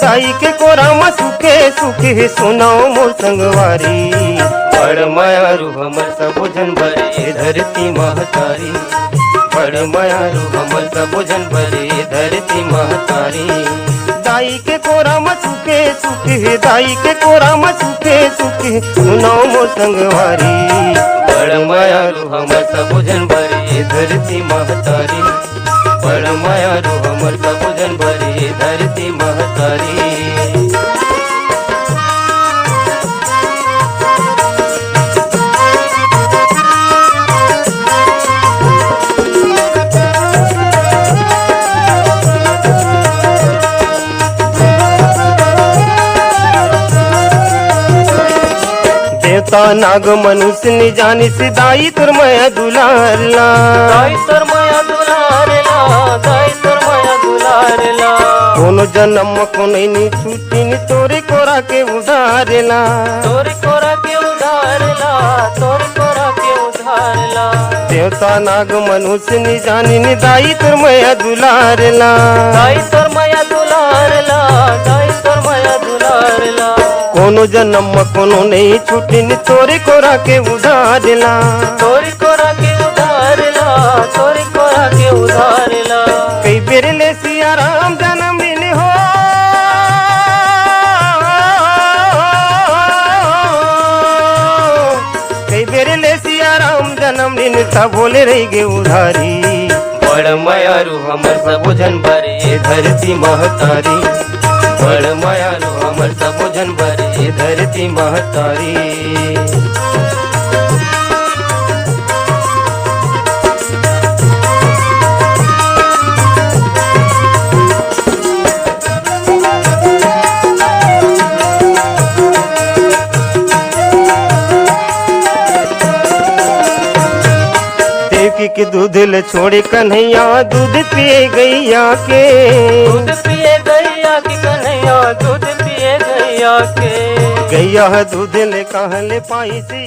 दाई के कोरा में सुखे सुखे सुनाओ मोर संगवारी। बड़ मायारू हमर सब जन भरे धरती महतारी, बड़ मायारू हमर सब जन भरे धरती महतारी। दाई के कोरा में सुखे सुखे, दाई के कोरा में सुखे सुखे सुनाओ मोर संगवारी। बड़ मायारू हमर सब जन भरे धरती महतारी, बड़ मायारू हमर सब जन भरे धरती महतारी। देवता नाग मनुष्य नि जानी से दाई तोर माया दुलारला, दाई तोर माया दुलारला, दाई तोर माया दुलारला। कोनो जन्म को नहीं छूटी नी तोरे कोरा के उधारला, तोरे कोरा के उधारला, तोरे कोरा के उधारला। देवता नाग मनुष्य नि जानी नि दाई तोर माया दुलारला, दाई तोर माया दुलारला, दाई तोर माया दुलारला। कोनो जन्म कोनो नहीं छूटी नी तोरे कोरा के उधारला, तोरे कोरा के उधारला, तोरे कोरा के उधारला। कई बेर ले सिया राम जन्म दिन हो, कई बेर ले सिया राम जन्म दिन सब बोले रही गे उधारी। बड़ मायारू हमर सब जन भरे धरती महतारी, बड़ मायारू हमर सब जन भरे धरती महतारी। देवकी के दूध ले छोड़े कन्हैया दूध पिए गैया के, दूध पिए गैया के कन्हैया, दूध पिए गैया के। गैया दूध ले कहाँ ले पाई से